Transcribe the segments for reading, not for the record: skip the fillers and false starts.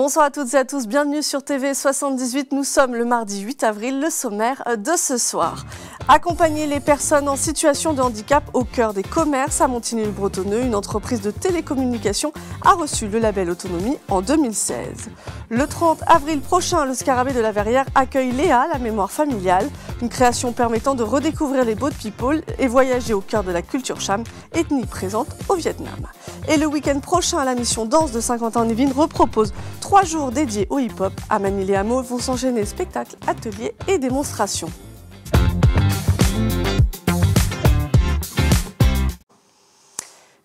Bonsoir à toutes et à tous, bienvenue sur TV78. Nous sommes le mardi 8 avril, le sommaire de ce soir. Accompagner les personnes en situation de handicap au cœur des commerces à Montigny-le-Bretonneux, une entreprise de télécommunications a reçu le label Autonomie en 2016. Le 30 avril prochain, le Scarabée de la Verrière accueille Léa, la mémoire familiale, une création permettant de redécouvrir les boat people et voyager au cœur de la culture cham, ethnie présente au Vietnam. Et le week-end prochain, la mission Danse de Saint-Quentin-en-Yvelines repropose 3 jours dédiés au hip-hop. À Manille-les-Hameaux vont s'enchaîner spectacles, ateliers et démonstrations.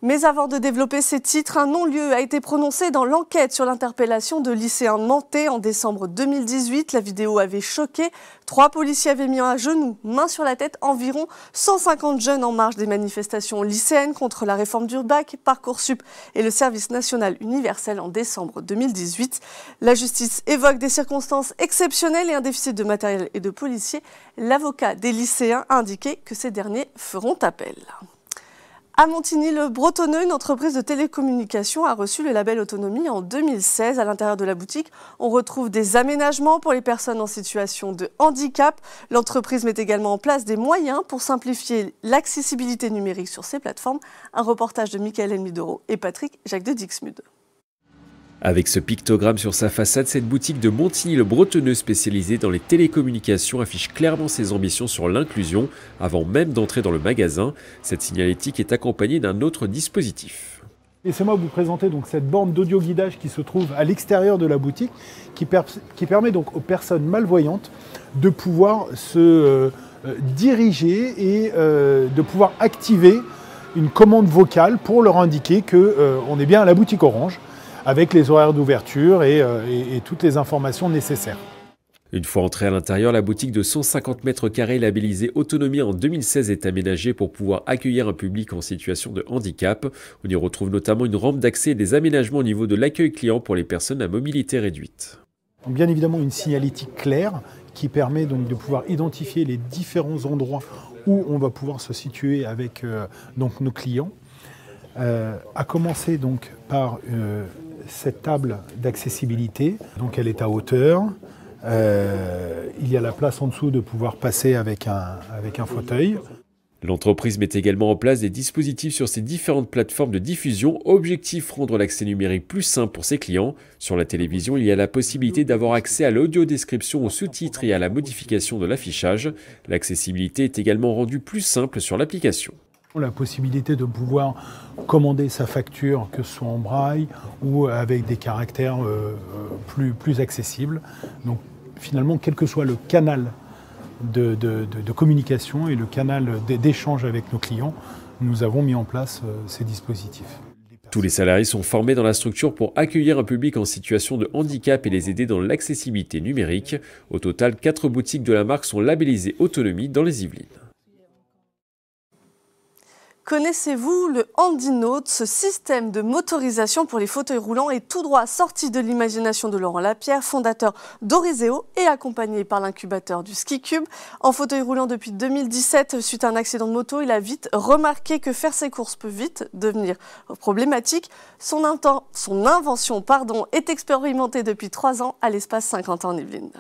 Mais avant de développer ces titres, un non-lieu a été prononcé dans l'enquête sur l'interpellation de lycéens nantais en décembre 2018. La vidéo avait choqué. 3 policiers avaient mis à genoux, main sur la tête, environ 150 jeunes en marge des manifestations lycéennes contre la réforme du bac, Parcoursup et le service national universel en décembre 2018. La justice évoque des circonstances exceptionnelles et un déficit de matériel et de policiers. L'avocat des lycéens a indiqué que ces derniers feront appel. À Montigny-le-Bretonneux, une entreprise de télécommunications a reçu le label Autonomie en 2016. À l'intérieur de la boutique, on retrouve des aménagements pour les personnes en situation de handicap. L'entreprise met également en place des moyens pour simplifier l'accessibilité numérique sur ces plateformes. Un reportage de Michael Elmidoro et Patrick Jacques de Dixmude. Avec ce pictogramme sur sa façade, cette boutique de Montigny-le-Bretonneux spécialisée dans les télécommunications affiche clairement ses ambitions sur l'inclusion avant même d'entrer dans le magasin. Cette signalétique est accompagnée d'un autre dispositif. Laissez-moi vous présenter donc cette borne d'audio-guidage qui se trouve à l'extérieur de la boutique, qui permet donc aux personnes malvoyantes de pouvoir se diriger et de pouvoir activer une commande vocale pour leur indiquer qu'on est bien à la boutique Orange, avec les horaires d'ouverture et toutes les informations nécessaires. Une fois entrée à l'intérieur, la boutique de 150 mètres carrés labellisée Autonomie en 2016 est aménagée pour pouvoir accueillir un public en situation de handicap. On y retrouve notamment une rampe d'accès et des aménagements au niveau de l'accueil client pour les personnes à mobilité réduite. Bien évidemment, une signalétique claire qui permet donc de pouvoir identifier les différents endroits où on va pouvoir se situer avec donc nos clients. À commencer donc par cette table d'accessibilité, donc elle est à hauteur, il y a la place en dessous de pouvoir passer avec un fauteuil. L'entreprise met également en place des dispositifs sur ses différentes plateformes de diffusion. Objectif, rendre l'accès numérique plus simple pour ses clients. Sur la télévision, il y a la possibilité d'avoir accès à l'audio-description, aux sous-titres et à la modification de l'affichage. L'accessibilité est également rendue plus simple sur l'application. La possibilité de pouvoir commander sa facture, que ce soit en braille ou avec des caractères plus accessibles. Donc finalement, quel que soit le canal de communication et le canal d'échange avec nos clients, nous avons mis en place ces dispositifs. Tous les salariés sont formés dans la structure pour accueillir un public en situation de handicap et les aider dans l'accessibilité numérique. Au total, 4 boutiques de la marque sont labellisées Autonomie dans les Yvelines. Connaissez-vous le HandiNote? Ce système de motorisation pour les fauteuils roulants est tout droit sorti de l'imagination de Laurent Lapierre, fondateur d'Orizeo et accompagné par l'incubateur du Ski Cube. En fauteuil roulant depuis 2017, suite à un accident de moto, il a vite remarqué que faire ses courses peut vite devenir problématique. Son invention est expérimentée depuis 3 ans à l'espace Saint-Quentin-en-Yvelines.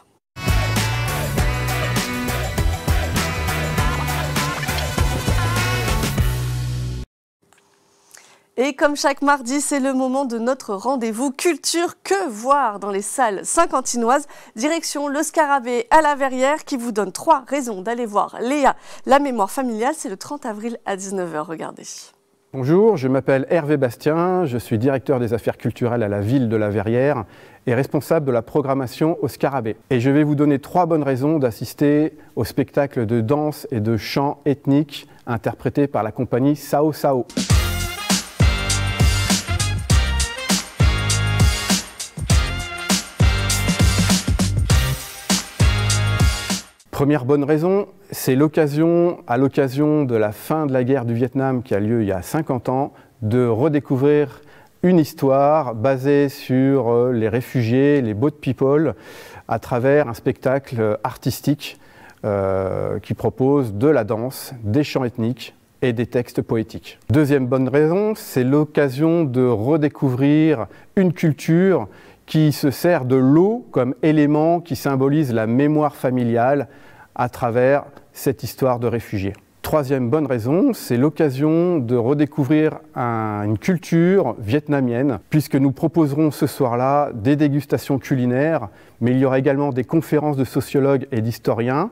Et comme chaque mardi, c'est le moment de notre rendez-vous culture. Que voir dans les salles saint-quentinoises? Direction le Scarabée à la Verrière qui vous donne 3 raisons d'aller voir Léa, la mémoire familiale. C'est le 30 avril à 19 h. Regardez. Bonjour, je m'appelle Hervé Bastien, je suis directeur des affaires culturelles à la ville de la Verrière et responsable de la programmation au Scarabée. Et je vais vous donner 3 bonnes raisons d'assister au spectacle de danse et de chant ethnique interprété par la compagnie Sao Sao. Première bonne raison, c'est à l'occasion de la fin de la guerre du Vietnam qui a lieu il y a 50 ans, de redécouvrir une histoire basée sur les réfugiés, les boat people, à travers un spectacle artistique qui propose de la danse, des chants ethniques et des textes poétiques. Deuxième bonne raison, c'est l'occasion de redécouvrir une culture qui se sert de l'eau comme élément qui symbolise la mémoire familiale à travers cette histoire de réfugiés. Troisième bonne raison, c'est l'occasion de redécouvrir une culture vietnamienne, puisque nous proposerons ce soir-là des dégustations culinaires, mais il y aura également des conférences de sociologues et d'historiens,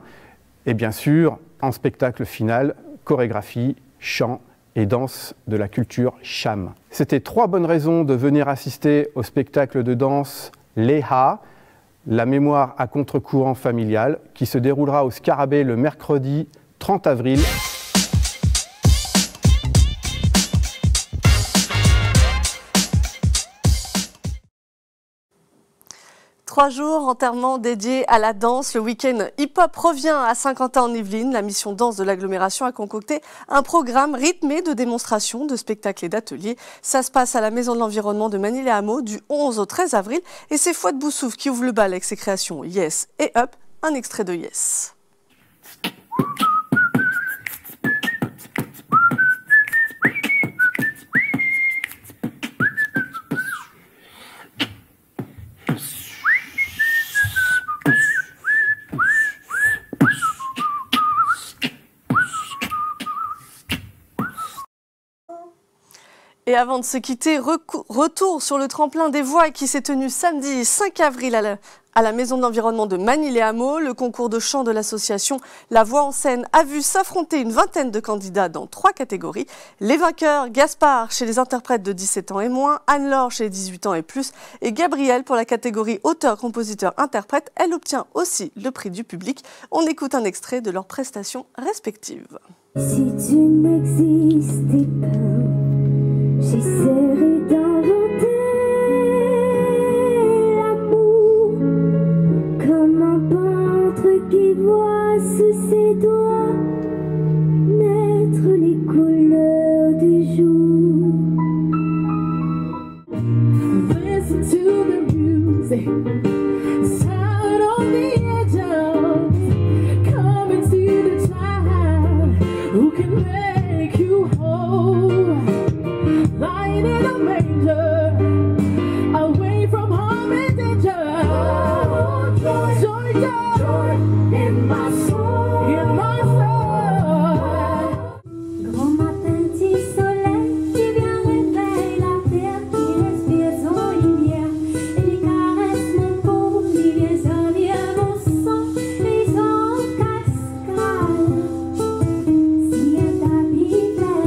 et bien sûr, en spectacle final, chorégraphie, chant et danse de la culture Cham. C'était 3 bonnes raisons de venir assister au spectacle de danse Leha, la mémoire à contre-courant familial, qui se déroulera au Scarabée le mercredi 30 avril. Trois jours entièrement dédiés à la danse. Le week-end hip-hop revient à Saint-Quentin-en-Yvelines. La mission danse de l'agglomération a concocté un programme rythmé de démonstrations, de spectacles et d'ateliers. Ça se passe à la Maison de l'Environnement de Manille-les-Hameaux du 11 au 13 avril. Et c'est Fouad Boussouf qui ouvre le bal avec ses créations Yes et Up. Un extrait de Yes. Et avant de se quitter, retour sur le tremplin des voix qui s'est tenu samedi 5 avril à la Maison de l'Environnement de Manille-les-Hameaux. Le concours de chant de l'association La Voix en Scène a vu s'affronter une vingtaine de candidats dans 3 catégories. Les vainqueurs, Gaspard chez les interprètes de 17 ans et moins, Anne-Laure chez les 18 ans et plus et Gabrielle pour la catégorie auteur, compositeur, interprète. Elle obtient aussi le prix du public. On écoute un extrait de leurs prestations respectives. Si tu n'existais pas, j'essaierai d'inventer l'amour comme un peintre qui voit sous ses doigts naître les couleurs du jour. Listen to the music, sound on the edge, come and see the child who can make you whole. Lying in a manger, away from home and danger. Oh, joy, joy, joy, joy in my soul, in my soul. Grand matin, petit soleil qui vient réveiller la terre, qui respire son lumière et les caresses mon peau, qui vient servir mon sang, les en cascade. Si un tapis vert.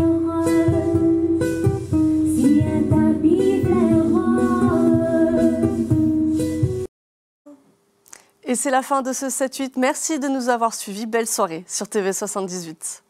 Et c'est la fin de ce 7-8. Merci de nous avoir suivis. Belle soirée sur TV78.